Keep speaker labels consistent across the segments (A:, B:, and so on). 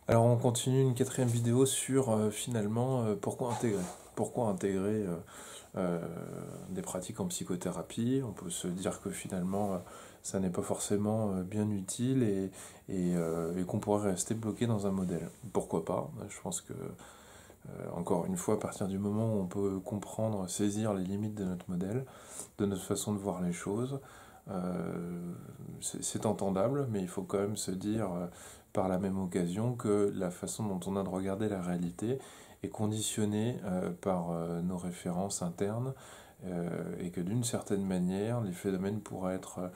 A: Alors on continue une quatrième vidéo sur finalement pourquoi intégrer. Pourquoi intégrer euh, des pratiques en psychothérapie. On peut se dire que finalement ça n'est pas forcément bien utile et qu'on pourrait rester bloqué dans un modèle. Pourquoi pas? Je pense que encore une fois, à partir du moment où on peut comprendre, saisir les limites de notre modèle, de notre façon de voir les choses, c'est entendable, mais il faut quand même se dire par la même occasion que la façon dont on a de regarder la réalité est conditionnée par nos références internes et que d'une certaine manière, les phénomènes pourraient être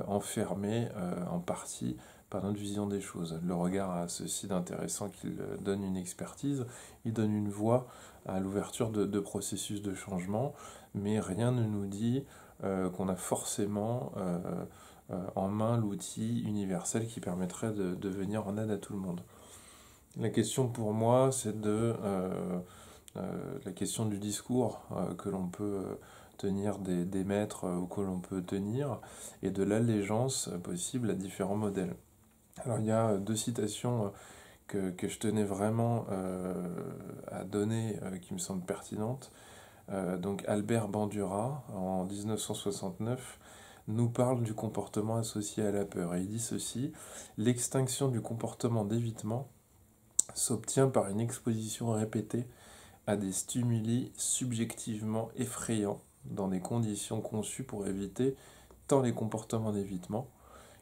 A: enfermés en partie par notre vision des choses. Le regard a ceci d'intéressant qu'il donne une expertise, il donne une voie à l'ouverture de processus de changement, mais rien ne nous dit qu'on a forcément en main l'outil universel qui permettrait de venir en aide à tout le monde. La question pour moi, c'est la question du discours que l'on peut tenir des maîtres ou que l'on peut tenir et de l'allégeance possible à différents modèles. Alors il y a deux citations que je tenais vraiment à donner qui me semblent pertinentes. Donc Albert Bandura, en 1969, nous parle du comportement associé à la peur. Et il dit ceci: l'extinction du comportement d'évitement s'obtient par une exposition répétée à des stimuli subjectivement effrayants dans des conditions conçues pour éviter tant les comportements d'évitement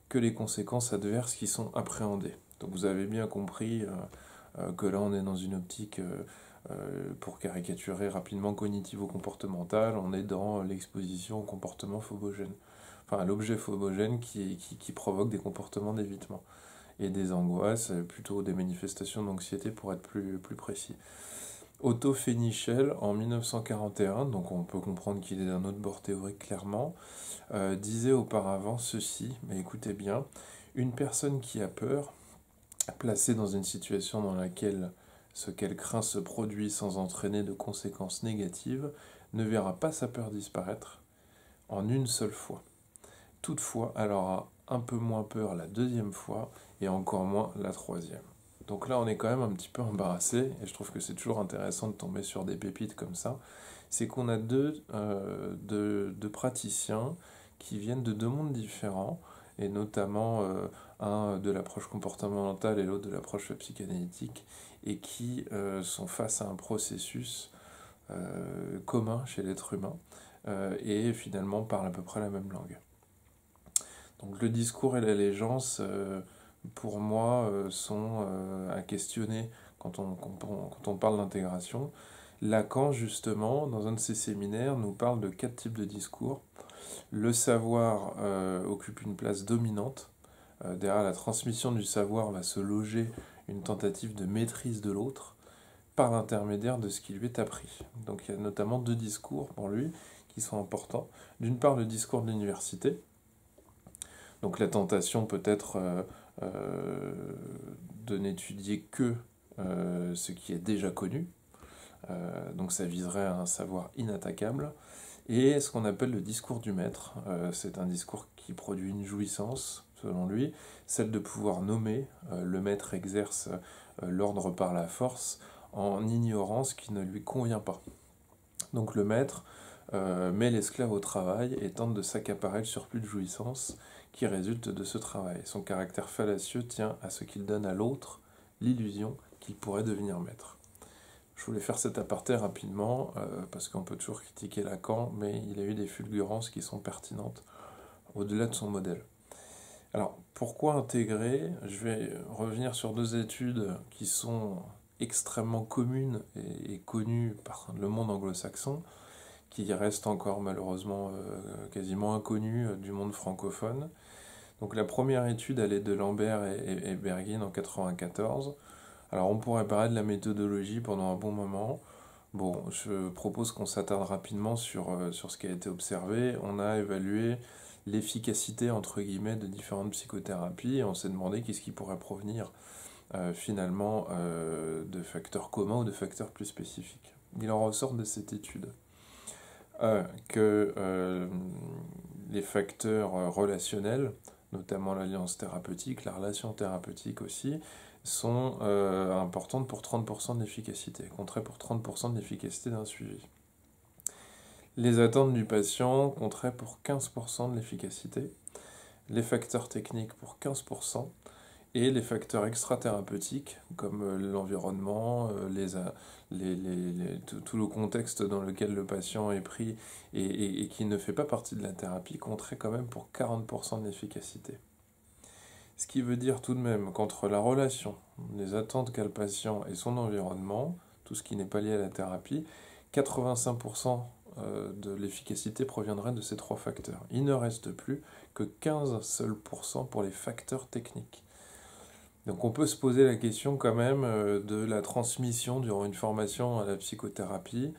A: que les conséquences adverses qui sont appréhendées. Donc vous avez bien compris que là on est dans une optique, pour caricaturer rapidement, cognitivo-comportementale, on est dans l'exposition au comportement phobogène. Enfin, à l'objet phobogène qui provoque des comportements d'évitement et des angoisses, plutôt des manifestations d'anxiété pour être plus précis. Otto Fénichel, en 1941, donc on peut comprendre qu'il est d'un autre bord théorique clairement, disait auparavant ceci, mais écoutez bien: une personne qui a peur, placée dans une situation dans laquelle ce qu'elle craint se produit sans entraîner de conséquences négatives, ne verra pas sa peur disparaître en une seule fois. Toutefois, elle aura un peu moins peur la deuxième fois et encore moins la troisième. Donc là, on est quand même un petit peu embarrassé, et je trouve que c'est toujours intéressant de tomber sur des pépites comme ça. C'est qu'on a deux praticiens qui viennent de deux mondes différents, et notamment un de l'approche comportementale et l'autre de l'approche psychanalytique, et qui sont face à un processus commun chez l'être humain, et finalement parlent à peu près la même langue. Donc le discours et l'allégeance, pour moi, sont à questionner quand on parle d'intégration. Lacan, justement, dans un de ses séminaires, nous parle de quatre types de discours. Le savoir occupe une place dominante. Derrière la transmission du savoir va se loger une tentative de maîtrise de l'autre par l'intermédiaire de ce qui lui est appris. Donc il y a notamment deux discours pour lui qui sont importants. D'une part, le discours de l'université. Donc la tentation peut être de n'étudier que ce qui est déjà connu. Donc ça viserait à un savoir inattaquable. Et ce qu'on appelle le discours du maître, c'est un discours qui produit une jouissance, selon lui, celle de pouvoir nommer. Le maître exerce l'ordre par la force en ignorant ce qui ne lui convient pas. Donc le maître met l'esclave au travail et tente de s'accaparer le surplus de jouissance qui résulte de ce travail. Son caractère fallacieux tient à ce qu'il donne à l'autre l'illusion qu'il pourrait devenir maître. Je voulais faire cet aparté rapidement, parce qu'on peut toujours critiquer Lacan, mais il a eu des fulgurances qui sont pertinentes au-delà de son modèle. Alors, pourquoi intégrer? Je vais revenir sur deux études qui sont extrêmement communes et connues par le monde anglo-saxon, qui restent encore malheureusement quasiment inconnues du monde francophone. Donc la première étude, elle est de Lambert et Bergin en 1994. Alors on pourrait parler de la méthodologie pendant un bon moment. Bon, je propose qu'on s'attarde rapidement sur ce qui a été observé. On a évalué l'efficacité, entre guillemets, de différentes psychothérapies et on s'est demandé qu'est-ce qui pourrait provenir finalement de facteurs communs ou de facteurs plus spécifiques. Il en ressort de cette étude que les facteurs relationnels, notamment l'alliance thérapeutique, la relation thérapeutique aussi, sont importantes pour 30% de l'efficacité, compteraient pour 30% de l'efficacité d'un suivi. Les attentes du patient compteraient pour 15% de l'efficacité, les facteurs techniques pour 15%, et les facteurs extra-thérapeutiques, comme l'environnement, tout le contexte dans lequel le patient est pris et qui ne fait pas partie de la thérapie, compterait quand même pour 40% de l'efficacité. Ce qui veut dire tout de même qu'entre la relation, les attentes qu'a le patient et son environnement, tout ce qui n'est pas lié à la thérapie, 85% de l'efficacité proviendrait de ces trois facteurs. Il ne reste plus que 15 seuls pourcents pour les facteurs techniques. Donc on peut se poser la question quand même de la transmission durant une formation à la psychothérapie.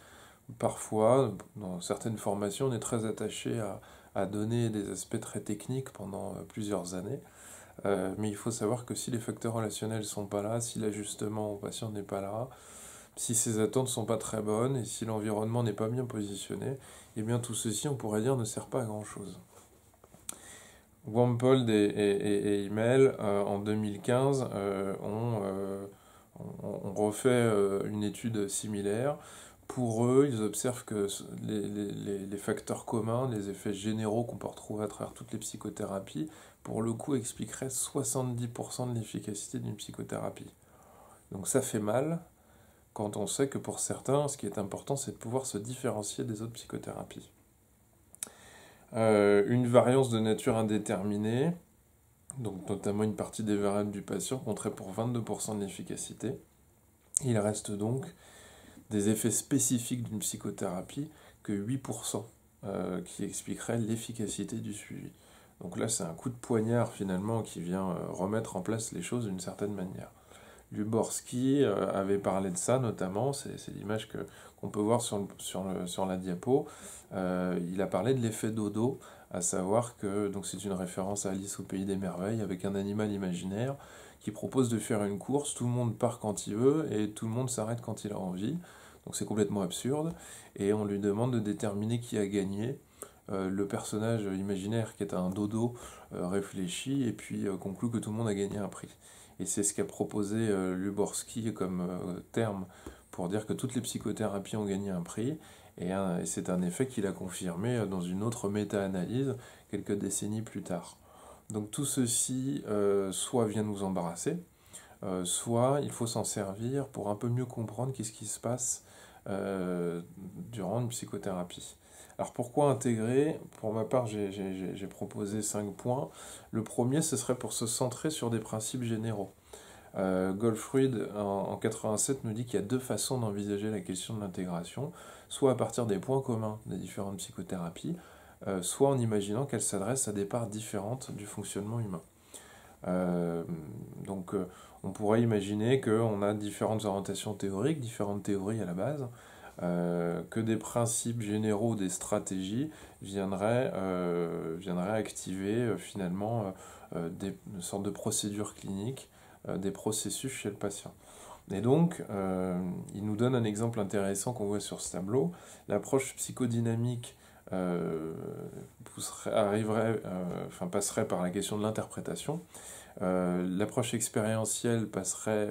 A: Parfois, dans certaines formations, on est très attaché à donner des aspects très techniques pendant plusieurs années. Mais il faut savoir que si les facteurs relationnels ne sont pas là, si l'ajustement au patient n'est pas là, si ses attentes ne sont pas très bonnes et si l'environnement n'est pas bien positionné, eh bien tout ceci, on pourrait dire, ne sert pas à grand-chose. Wampold et Email, en 2015, ont refait une étude similaire. Pour eux, ils observent que les facteurs communs, les effets généraux qu'on peut retrouver à travers toutes les psychothérapies, pour le coup, expliqueraient 70% de l'efficacité d'une psychothérapie. Donc ça fait mal quand on sait que pour certains, ce qui est important, c'est de pouvoir se différencier des autres psychothérapies. Une variance de nature indéterminée, donc notamment une partie des variables du patient, compterait pour 22% de l'efficacité. Il reste donc des effets spécifiques d'une psychothérapie que 8% qui expliqueraient l'efficacité du suivi. Donc là, c'est un coup de poignard finalement qui vient remettre en place les choses d'une certaine manière. Luborsky avait parlé de ça notamment, c'est l'image qu'on peut voir sur la diapo. Il a parlé de l'effet dodo, à savoir que donc c'est une référence à Alice au Pays des Merveilles avec un animal imaginaire qui propose de faire une course, tout le monde part quand il veut et tout le monde s'arrête quand il a envie. Donc c'est complètement absurde et on lui demande de déterminer qui a gagné. Le personnage imaginaire qui est un dodo réfléchit et puis conclut que tout le monde a gagné un prix. Et c'est ce qu'a proposé Luborsky comme terme pour dire que toutes les psychothérapies ont gagné un prix. Et c'est un effet qu'il a confirmé dans une autre méta-analyse quelques décennies plus tard. Donc tout ceci soit vient nous embarrasser, soit il faut s'en servir pour un peu mieux comprendre qu'est-ce qui se passe durant une psychothérapie. Alors pourquoi intégrer? Pour ma part, j'ai proposé 5 points. Le premier, ce serait pour se centrer sur des principes généraux. Goldfried, en 87, nous dit qu'il y a deux façons d'envisager la question de l'intégration, soit à partir des points communs des différentes psychothérapies, soit en imaginant qu'elles s'adressent à des parts différentes du fonctionnement humain. Donc on pourrait imaginer qu'on a différentes orientations théoriques, différentes théories à la base, que des principes généraux, des stratégies viendraient activer finalement une sorte de procédure clinique, des processus chez le patient. Et donc, il nous donne un exemple intéressant qu'on voit sur ce tableau. L'approche psychodynamique passerait par la question de l'interprétation. L'approche expérientielle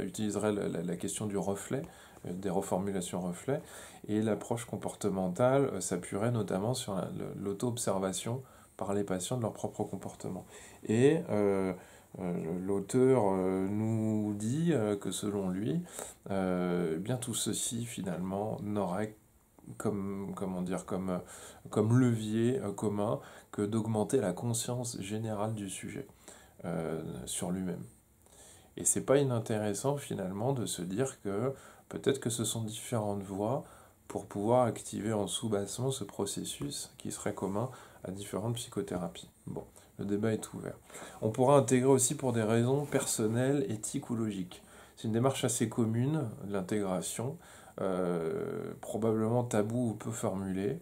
A: utiliserait la question du reflet, des reformulations reflets, et l'approche comportementale s'appuierait notamment sur l'auto-observation par les patients de leur propre comportement. Et l'auteur nous dit que selon lui, bien tout ceci finalement n'aurait comme levier commun que d'augmenter la conscience générale du sujet sur lui-même. Et c'est pas inintéressant finalement de se dire que peut-être que ce sont différentes voies pour pouvoir activer en sous-bassement ce processus qui serait commun à différentes psychothérapies. Bon, le débat est ouvert. On pourra intégrer aussi pour des raisons personnelles, éthiques ou logiques. C'est une démarche assez commune, l'intégration, probablement tabou ou peu formulée.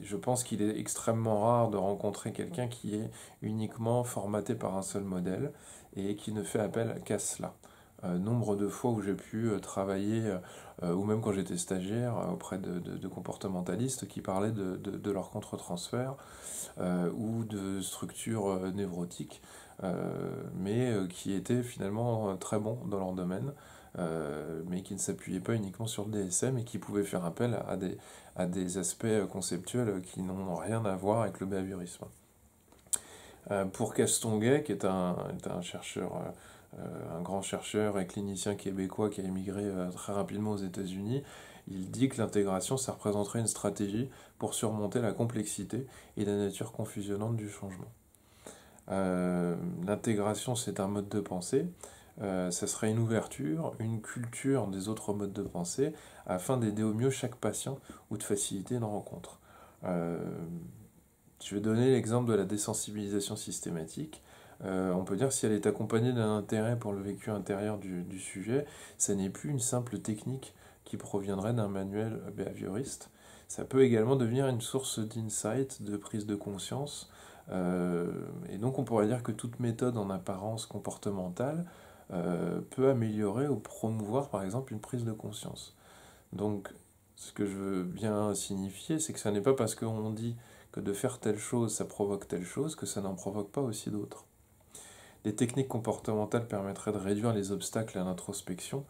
A: Je pense qu'il est extrêmement rare de rencontrer quelqu'un qui est uniquement formaté par un seul modèle et qui ne fait appel qu'à cela. nombre de fois où j'ai pu travailler, ou même quand j'étais stagiaire, auprès de comportementalistes qui parlaient de leur contre-transfert ou de structures névrotiques, mais qui étaient finalement très bons dans leur domaine, mais qui ne s'appuyaient pas uniquement sur le DSM et qui pouvaient faire appel à des aspects conceptuels qui n'ont rien à voir avec le behaviorisme. Pour Castonguay, qui est un chercheur, un grand chercheur et clinicien québécois qui a émigré très rapidement aux États-Unis, il dit que l'intégration, ça représenterait une stratégie pour surmonter la complexité et la nature confusionnante du changement. L'intégration, c'est un mode de pensée. Ça serait une ouverture, une culture des autres modes de pensée, afin d'aider au mieux chaque patient ou de faciliter une rencontre. Je vais donner l'exemple de la désensibilisation systématique. On peut dire que si elle est accompagnée d'un intérêt pour le vécu intérieur du sujet, ça n'est plus une simple technique qui proviendrait d'un manuel behavioriste. Ça peut également devenir une source d'insight, de prise de conscience. Et donc on pourrait dire que toute méthode en apparence comportementale peut améliorer ou promouvoir par exemple une prise de conscience. Donc ce que je veux bien signifier, c'est que ce n'est pas parce qu'on dit que de faire telle chose, ça provoque telle chose, que ça n'en provoque pas aussi d'autres. Les techniques comportementales permettraient de réduire les obstacles à l'introspection,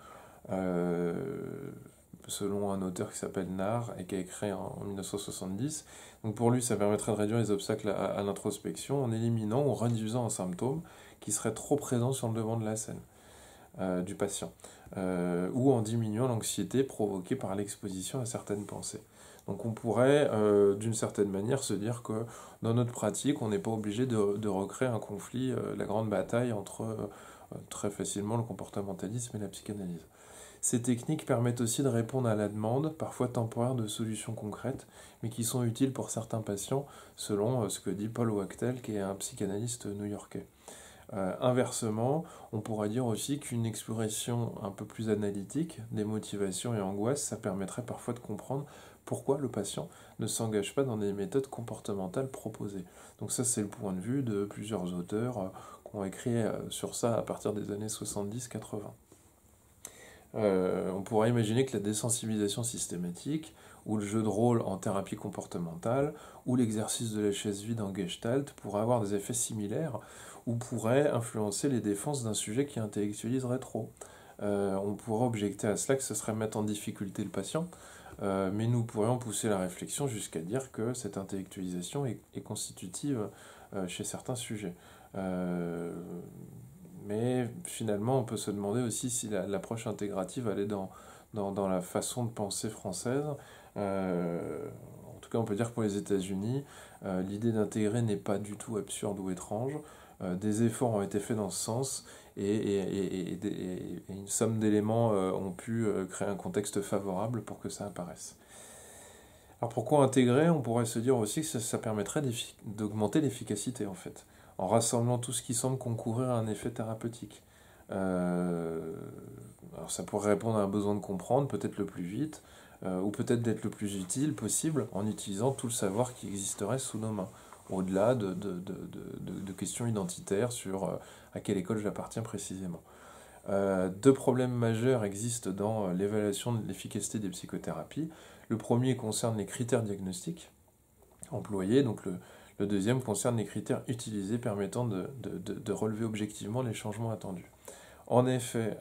A: selon un auteur qui s'appelle Narr et qui a écrit en 1970. Donc pour lui, ça permettrait de réduire les obstacles à l'introspection en éliminant ou réduisant un symptôme qui serait trop présent sur le devant de la scène du patient, ou en diminuant l'anxiété provoquée par l'exposition à certaines pensées. Donc on pourrait, d'une certaine manière, se dire que dans notre pratique, on n'est pas obligé de recréer un conflit, la grande bataille entre très facilement le comportementalisme et la psychanalyse. Ces techniques permettent aussi de répondre à la demande, parfois temporaire, de solutions concrètes, mais qui sont utiles pour certains patients, selon ce que dit Paul Wachtel, qui est un psychanalyste new-yorkais. Inversement, on pourrait dire aussi qu'une exploration un peu plus analytique des motivations et angoisses, ça permettrait parfois de comprendre pourquoi le patient ne s'engage pas dans des méthodes comportementales proposées. Donc ça, c'est le point de vue de plusieurs auteurs qui ont écrit sur ça à partir des années 70-80. On pourrait imaginer que la désensibilisation systématique, ou le jeu de rôle en thérapie comportementale, ou l'exercice de la chaise vide en gestalt pourraient avoir des effets similaires, ou pourraient influencer les défenses d'un sujet qui intellectualiserait trop. On pourrait objecter à cela que ce serait mettre en difficulté le patient, mais nous pourrions pousser la réflexion jusqu'à dire que cette intellectualisation est constitutive chez certains sujets. Mais finalement, on peut se demander aussi si l'approche intégrative elle est dans la façon de penser française. En tout cas, on peut dire que pour les États-Unis, l'idée d'intégrer n'est pas du tout absurde ou étrange. Des efforts ont été faits dans ce sens et une somme d'éléments ont pu créer un contexte favorable pour que ça apparaisse. Alors pourquoi intégrer? On pourrait se dire aussi que ça permettrait d'augmenter l'efficacité en fait, en rassemblant tout ce qui semble concourir à un effet thérapeutique. Alors ça pourrait répondre à un besoin de comprendre, peut-être le plus vite, ou peut-être d'être le plus utile possible en utilisant tout le savoir qui existerait sous nos mains, au-delà de questions identitaires sur à quelle école j'appartiens précisément. Deux problèmes majeurs existent dans l'évaluation de l'efficacité des psychothérapies. Le premier concerne les critères diagnostiques employés, donc le deuxième concerne les critères utilisés permettant de relever objectivement les changements attendus. En effet,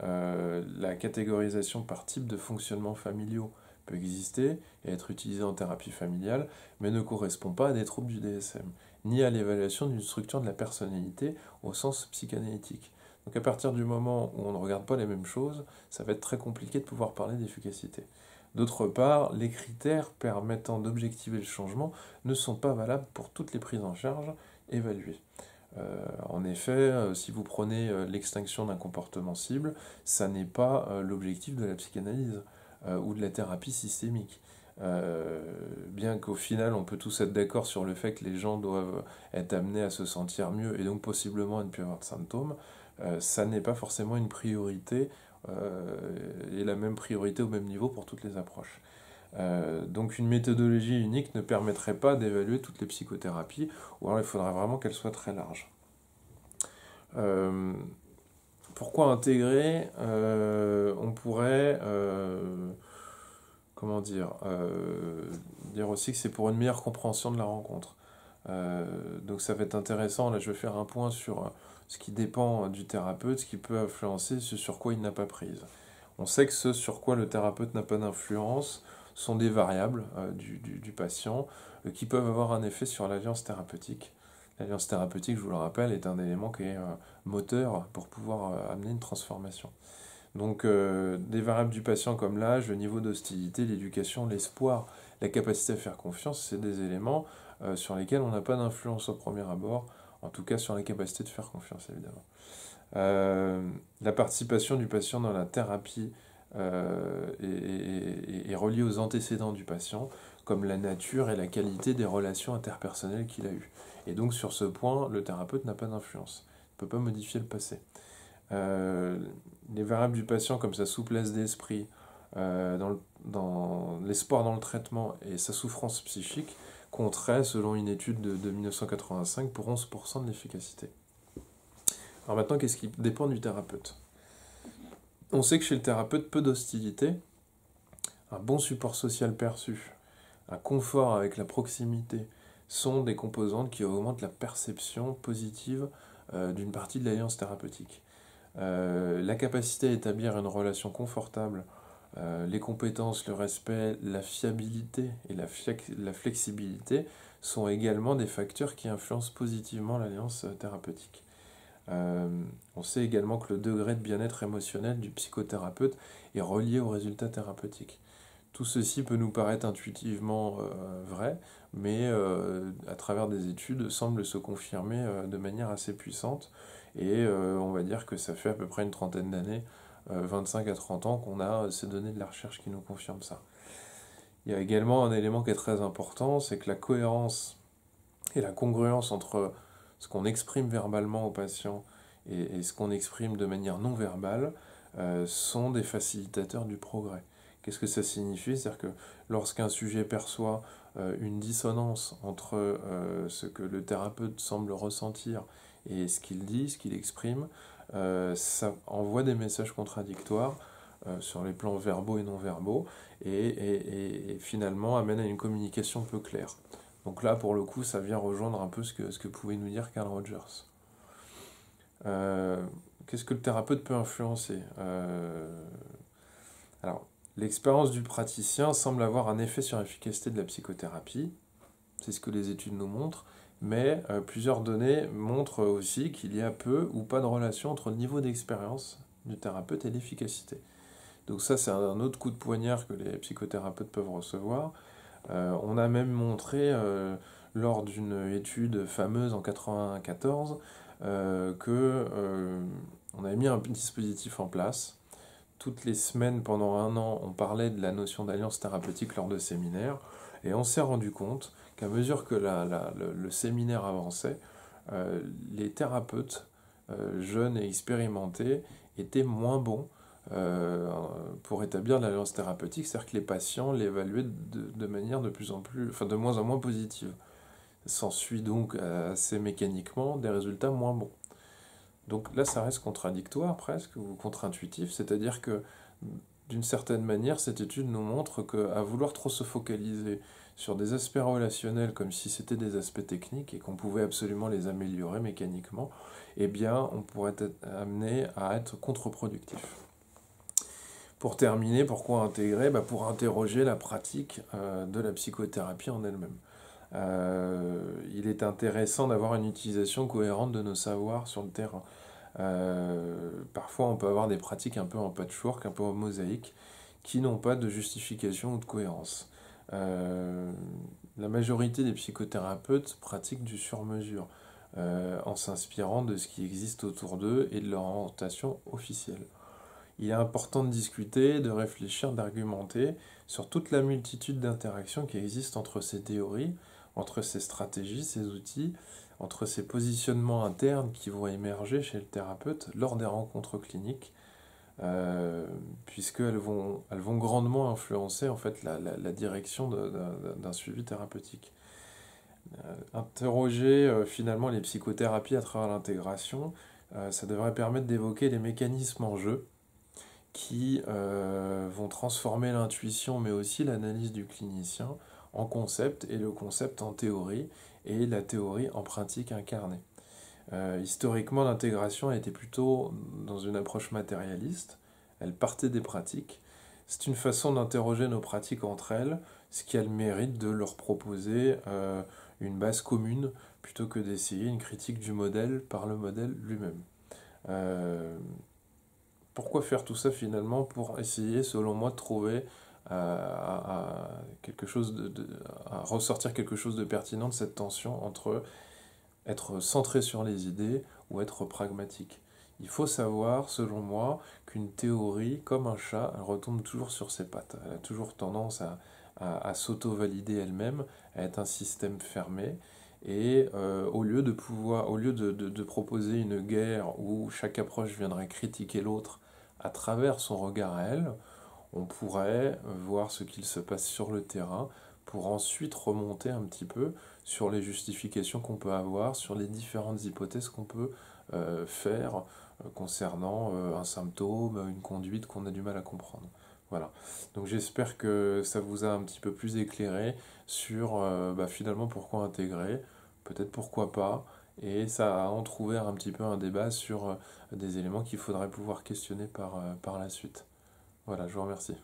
A: la catégorisation par type de fonctionnement familiaux peut exister et être utilisée en thérapie familiale, mais ne correspond pas à des troubles du DSM, ni à l'évaluation d'une structure de la personnalité au sens psychanalytique. Donc à partir du moment où on ne regarde pas les mêmes choses, ça va être très compliqué de pouvoir parler d'efficacité. D'autre part, les critères permettant d'objectiver le changement ne sont pas valables pour toutes les prises en charge évaluées. En effet, si vous prenez l'extinction d'un comportement cible, ça n'est pas l'objectif de la psychanalyse ou de la thérapie systémique. Bien qu'au final on peut tous être d'accord sur le fait que les gens doivent être amenés à se sentir mieux et donc possiblement à ne plus avoir de symptômes, ça n'est pas forcément une priorité et la même priorité au même niveau pour toutes les approches. Donc une méthodologie unique ne permettrait pas d'évaluer toutes les psychothérapies, ou alors il faudrait vraiment qu'elle soit très large. Pourquoi intégrer? On pourrait, comment dire aussi que c'est pour une meilleure compréhension de la rencontre. Donc ça va être intéressant. Là, je vais faire un point sur ce qui dépend du thérapeute, ce qui peut influencer ce sur quoi il n'a pas prise. On sait que ce sur quoi le thérapeute n'a pas d'influence sont des variables du patient qui peuvent avoir un effet sur l'alliance thérapeutique. L'alliance thérapeutique, je vous le rappelle, est un élément qui est moteur pour pouvoir amener une transformation. Donc des variables du patient comme l'âge, le niveau d'hostilité, l'éducation, l'espoir, la capacité à faire confiance, c'est des éléments sur lesquels on n'a pas d'influence au premier abord, en tout cas sur la capacité de faire confiance évidemment. La participation du patient dans la thérapie est reliée aux antécédents du patient, comme la nature et la qualité des relations interpersonnelles qu'il a eues. Et donc sur ce point, le thérapeute n'a pas d'influence, il ne peut pas modifier le passé. Les variables du patient comme sa souplesse d'esprit, dans l'espoir dans le traitement et sa souffrance psychique compteraient, selon une étude de 1985, pour 11% de l'efficacité. Alors maintenant, qu'est-ce qui dépend du thérapeute? On sait que chez le thérapeute, peu d'hostilité, un bon support social perçu, un confort avec la proximité sont des composantes qui augmentent la perception positive d'une partie de l'alliance thérapeutique. La capacité à établir une relation confortable, les compétences, le respect, la fiabilité et la flexibilité sont également des facteurs qui influencent positivement l'alliance thérapeutique. On sait également que le degré de bien-être émotionnel du psychothérapeute est relié au résultat thérapeutique. Tout ceci peut nous paraître intuitivement vrai, mais à travers des études semble se confirmer de manière assez puissante. Et on va dire que ça fait à peu près une trentaine d'années, 25 à 30 ans, qu'on a ces données de la recherche qui nous confirment ça. Il y a également un élément qui est très important, c'est que la cohérence et la congruence entre ce qu'on exprime verbalement au patient et ce qu'on exprime de manière non verbale sont des facilitateurs du progrès. Qu'est-ce que ça signifie? C'est-à-dire que lorsqu'un sujet perçoit une dissonance entre ce que le thérapeute semble ressentir et ce qu'il dit, ce qu'il exprime, ça envoie des messages contradictoires sur les plans verbaux et non verbaux et finalement amène à une communication peu claire. Donc là, pour le coup, ça vient rejoindre un peu ce que pouvait nous dire Carl Rogers. Qu'est-ce que le thérapeute peut influencer? Alors, l'expérience du praticien semble avoir un effet sur l'efficacité de la psychothérapie, c'est ce que les études nous montrent, mais plusieurs données montrent aussi qu'il y a peu ou pas de relation entre le niveau d'expérience du thérapeute et l'efficacité. Donc ça, c'est un autre coup de poignard que les psychothérapeutes peuvent recevoir. On a même montré, lors d'une étude fameuse en 1994, on avait mis un dispositif en place. Toutes les semaines, pendant un an, on parlait de la notion d'alliance thérapeutique lors de séminaires, et on s'est rendu compte qu'à mesure que le séminaire avançait, les thérapeutes jeunes et expérimentés étaient moins bons pour établir de l'alliance thérapeutique, c'est-à-dire que les patients l'évaluaient de manière de moins en moins positive. S'ensuit donc assez mécaniquement des résultats moins bons. Donc là, ça reste contradictoire presque, ou contre-intuitif, c'est-à-dire que d'une certaine manière, cette étude nous montre qu'à vouloir trop se focaliser sur des aspects relationnels comme si c'était des aspects techniques et qu'on pouvait absolument les améliorer mécaniquement, eh bien, on pourrait être amené à être contre-productif. Pour terminer, pourquoi intégrer? Pour interroger la pratique de la psychothérapie en elle-même. Il est intéressant d'avoir une utilisation cohérente de nos savoirs sur le terrain. Parfois, on peut avoir des pratiques un peu en patchwork, un peu en mosaïque, qui n'ont pas de justification ou de cohérence. La majorité des psychothérapeutes pratiquent du sur-mesure, en s'inspirant de ce qui existe autour d'eux et de leur orientation officielle. Il est important de discuter, de réfléchir, d'argumenter sur toute la multitude d'interactions qui existent entre ces théories, entre ces stratégies, ces outils, entre ces positionnements internes qui vont émerger chez le thérapeute lors des rencontres cliniques, puisqu'elles vont grandement influencer en fait la direction d'un suivi thérapeutique. Interroger finalement les psychothérapies à travers l'intégration Ça devrait permettre d'évoquer les mécanismes en jeu qui vont transformer l'intuition, mais aussi l'analyse du clinicien en concept, et le concept en théorie, et la théorie en pratique incarnée. Historiquement, l'intégration était plutôt dans une approche matérialiste, elle partait des pratiques. C'est une façon d'interroger nos pratiques entre elles, ce qui a le mérite de leur proposer une base commune, plutôt que d'essayer une critique du modèle par le modèle lui-même. Euh, Pourquoi faire tout ça finalement? Pour essayer, selon moi, de trouver quelque chose à ressortir quelque chose de pertinent de cette tension entre être centré sur les idées ou être pragmatique. Il faut savoir, selon moi, qu'une théorie, comme un chat, elle retombe toujours sur ses pattes. Elle a toujours tendance à s'auto-valider elle-même, à être un système fermé. Et au lieu de proposer une guerre où chaque approche viendrait critiquer l'autre à travers son regard à elle, on pourrait voir ce qu'il se passe sur le terrain pour ensuite remonter un petit peu sur les justifications qu'on peut avoir, sur les différentes hypothèses qu'on peut faire concernant un symptôme, une conduite qu'on a du mal à comprendre. Voilà. Donc j'espère que ça vous a un petit peu plus éclairé sur finalement pourquoi intégrer, peut-être pourquoi pas, et ça a entrouvert un petit peu un débat sur des éléments qu'il faudrait pouvoir questionner par la suite. Voilà, je vous remercie.